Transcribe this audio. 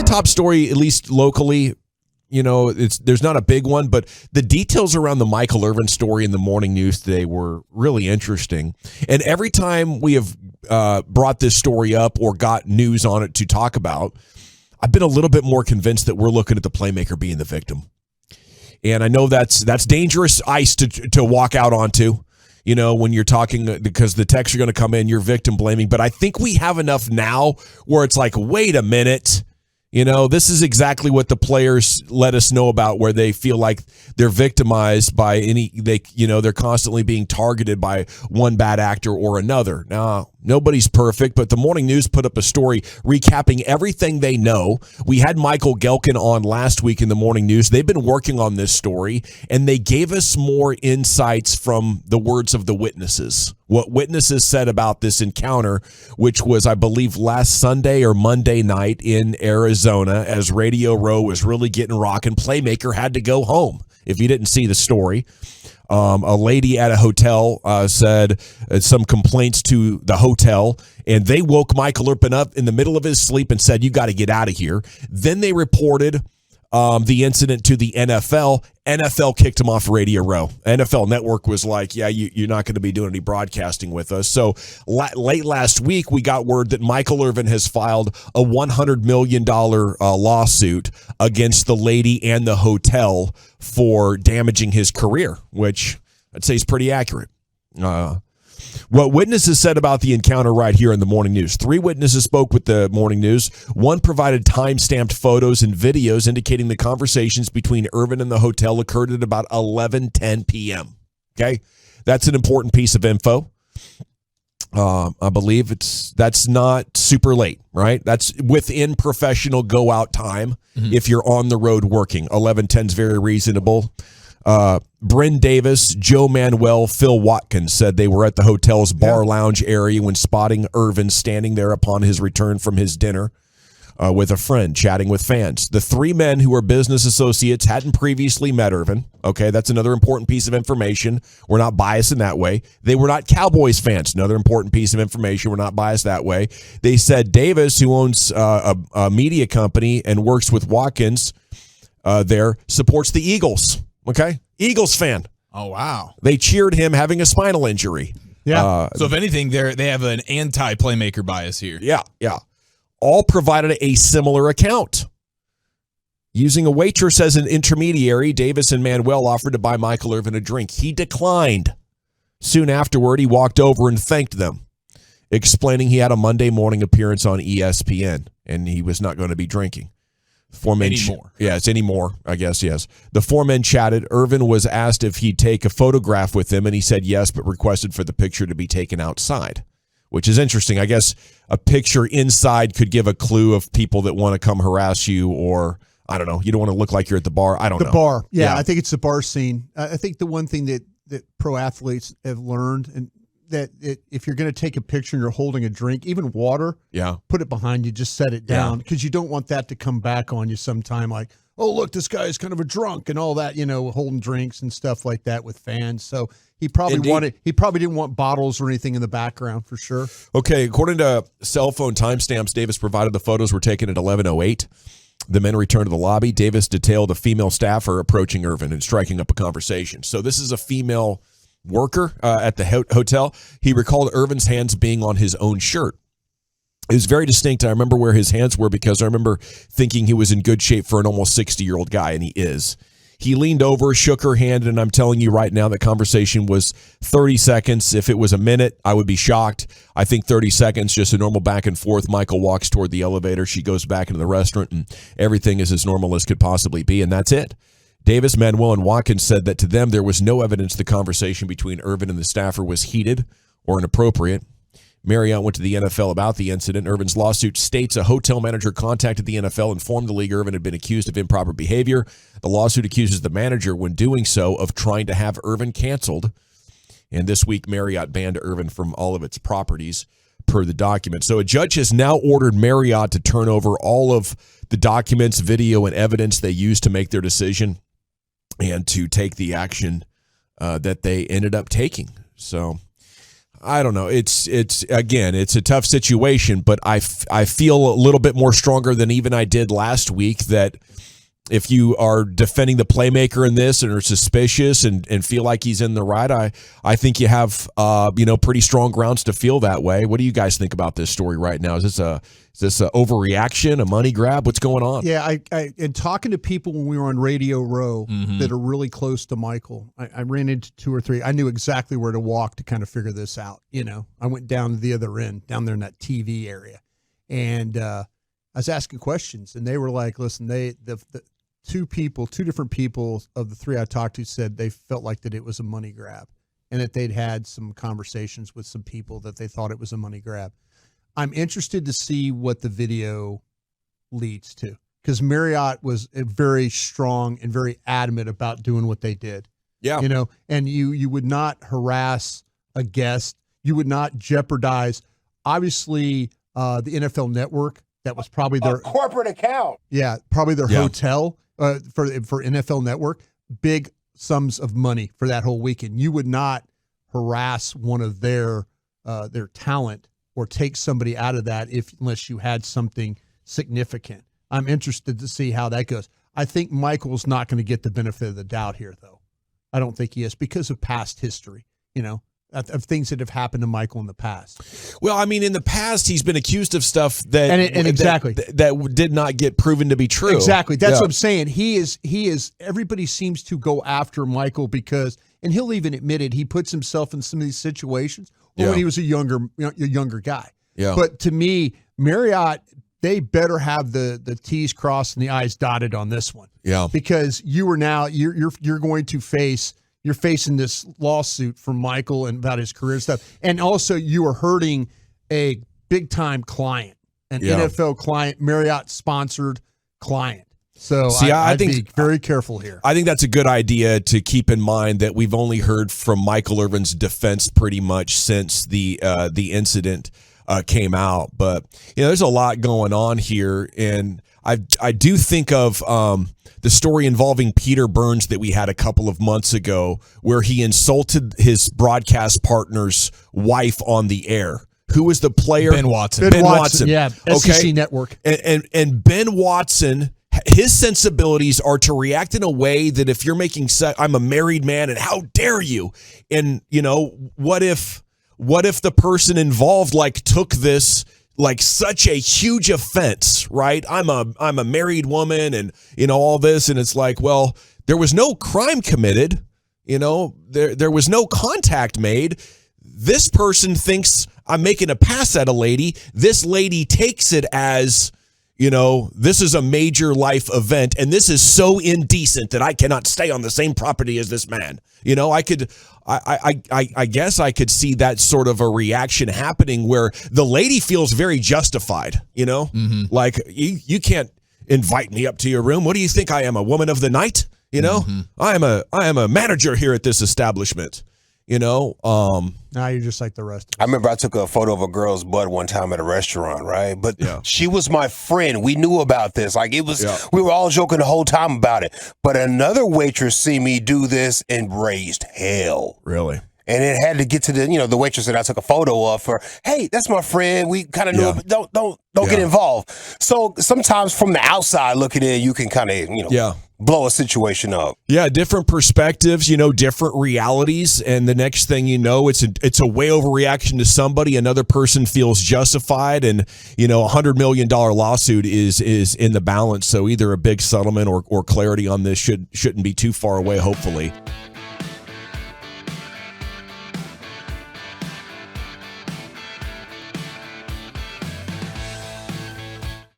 top story, at least locally. There's not a big one, but the details around the Michael Irvin story in the morning news today were really interesting. And every time we have brought this story up or got news on it to talk about, I've been a little bit more convinced that we're looking at the playmaker being the victim. And I know that's dangerous ice to walk out onto, when you're talking, because the texts are going to come in, you're victim blaming. But I think we have enough now where it's like, wait a minute. This is exactly what the players let us know about, where they feel like they're victimized by they're constantly being targeted by one bad actor or another. Now, nobody's perfect, but the morning news put up a story recapping everything they know. We had Michael Gelkin on last week in the morning news. They've been working on this story, and they gave us more insights from the words of the witnesses. What witnesses said about this encounter, which was, I believe, last Sunday or Monday night in Arizona, as Radio Row was really getting rocking. Playmaker had to go home. If you didn't see the story, a lady at a hotel said some complaints to the hotel, and they woke Michael Irvin up in the middle of his sleep and said, "You got to get out of here." Then they reported the incident to the NFL. NFL kicked him off Radio Row. NFL Network was like, yeah, you're not going to be doing any broadcasting with us. So late last week, we got word that Michael Irvin has filed a $100 million lawsuit against the lady and the hotel for damaging his career, which I'd say is pretty accurate. What witnesses said about the encounter right here in the morning news. 3 witnesses spoke with the morning news. One provided time-stamped photos and videos indicating the conversations between Irvin and the hotel occurred at about 11:10 p.m. Okay? That's an important piece of info. I believe that's not super late, right? That's within professional go-out time if you're on the road working. 11:10 is very reasonable. Bryn Davis, Joe Manuel, Phil Watkins said they were at the hotel's bar lounge area when spotting Irvin standing there upon his return from his dinner with a friend, chatting with fans. The 3 men who were business associates hadn't previously met Irvin. Okay, that's another important piece of information. We're not biased in that way. They were not Cowboys fans. Another important piece of information. We're not biased that way. They said Davis, who owns a media company and works with Watkins there, supports the Eagles. Okay? Eagles fan. Oh, wow. They cheered him having a spinal injury. Yeah. So if anything, they have an anti-playmaker bias here. Yeah. All provided a similar account. Using a waitress as an intermediary, Davis and Manuel offered to buy Michael Irvin a drink. He declined. Soon afterward, he walked over and thanked them, explaining he had a Monday morning appearance on ESPN and he was not going to be drinking. Anymore. Yes, anymore, I guess, yes. The 4 men chatted. Irvin was asked if he'd take a photograph with them, and he said yes, but requested for the picture to be taken outside, which is interesting. I guess a picture inside could give a clue of people that want to come harass you, or, I don't know, you don't want to look like you're at the bar. I don't know. The bar. Yeah, I think it's the bar scene. I think the one thing that pro athletes have learned, and that if you're going to take a picture and you're holding a drink, even water, put it behind you, just set it down, because you don't want that to come back on you sometime, like, oh, look, this guy is kind of a drunk and all that, holding drinks and stuff like that with fans. So he probably didn't want bottles or anything in the background for sure. Okay, according to cell phone timestamps Davis provided, the photos were taken at 11:08. The men returned to the lobby. Davis detailed a female staffer approaching Irvin and striking up a conversation. So this is a female worker at the hotel. He recalled Irvin's hands being on his own shirt. It was very distinct. I remember where his hands were because I remember thinking he was in good shape for an almost 60-year-old guy, and he is. He leaned over, shook her hand, and I'm telling you right now, that conversation was 30 seconds. If it was a minute, I would be shocked. I think 30 seconds, just a normal back and forth. Michael walks toward the elevator. She goes back into the restaurant, and everything is as normal as could possibly be, and that's it. Davis, Manuel, and Watkins said that to them there was no evidence the conversation between Irvin and the staffer was heated or inappropriate. Marriott went to the NFL about the incident. Irvin's lawsuit states a hotel manager contacted the NFL, informed the league Irvin had been accused of improper behavior. The lawsuit accuses the manager, when doing so, of trying to have Irvin canceled. And this week, Marriott banned Irvin from all of its properties, per the document. So a judge has now ordered Marriott to turn over all of the documents, video, and evidence they used to make their decision, and to take the action that they ended up taking. So I don't know. It's again, it's a tough situation, but I feel a little bit more stronger than even I did last week that if you are defending the playmaker in this and are suspicious and feel like he's in the right, I think you have pretty strong grounds to feel that way. What do you guys think about this story right now? Is this a overreaction, a money grab? What's going on? Yeah, I in talking to people when we were on Radio Row that are really close to Michael, I ran into 2 or 3. I knew exactly where to walk to kind of figure this out. I went down to the other end, down there in that TV area, and I was asking questions, and they were like, "Listen, the 2 different people of the 3 I talked to said they felt like that it was a money grab, and that they'd had some conversations with some people that they thought it was a money grab." I'm interested to see what the video leads to, because Marriott was very strong and very adamant about doing what they did. Yeah. And you would not harass a guest. You would not jeopardize, obviously, the NFL Network. That was probably their corporate account. Yeah, probably their hotel for NFL Network. Big sums of money for that whole weekend. You would not harass one of their talent or take somebody out of that unless you had something significant. I'm interested to see how that goes. I think Michael's not going to get the benefit of the doubt here, though. I don't think he is, because of past history, of things that have happened to Michael in the past. Well, I mean, in the past, he's been accused of stuff that exactly that did not get proven to be true. Exactly. That's what I'm saying. He is. Everybody seems to go after Michael because, and he'll even admit it, he puts himself in some of these situations when he was a younger guy. Yeah. But to me, Marriott, they better have the T's crossed and the I's dotted on this one. Yeah. Because you're going to face. You're facing this lawsuit from Michael and about his career and stuff. And also you are hurting a big-time client, an NFL client, Marriott-sponsored client. So I'd be very careful here. I think that's a good idea to keep in mind that we've only heard from Michael Irvin's defense pretty much since the incident came out. But, there's a lot going on here. And I do think of the story involving Peter Burns that we had a couple of months ago, where he insulted his broadcast partner's wife on the air. Who was the player? Ben Watson. Ben Watson. Yeah, SEC Network. And Ben Watson, his sensibilities are to react in a way that if you're making I'm a married man and how dare you? And, what if the person involved took this like such a huge offense, right? I'm a married woman and, all this. And it's like, well, there was no crime committed. There was no contact made. This person thinks I'm making a pass at a lady. This lady takes it as, this is a major life event, and this is so indecent that I cannot stay on the same property as this man. I guess I could see that sort of a reaction happening where the lady feels very justified, like you can't invite me up to your room. What do you think I am, a woman of the night? I am a manager here at this establishment. Now you're just like the rest of us. I remember I took a photo of a girl's butt one time at a restaurant, right? But she was my friend. We knew about this. We were all joking the whole time about it. But another waitress see me do this and raised hell. Really? And it had to get to the waitress that I took a photo of for, hey, that's my friend. We kind of knew it, but don't get involved. So sometimes from the outside looking in, you can kind of, blow a situation up. Yeah, different perspectives, different realities. And the next thing you know, it's a way overreaction to somebody. Another person feels justified, and, $100 million lawsuit is in the balance. So either a big settlement or clarity on this shouldn't be too far away, hopefully.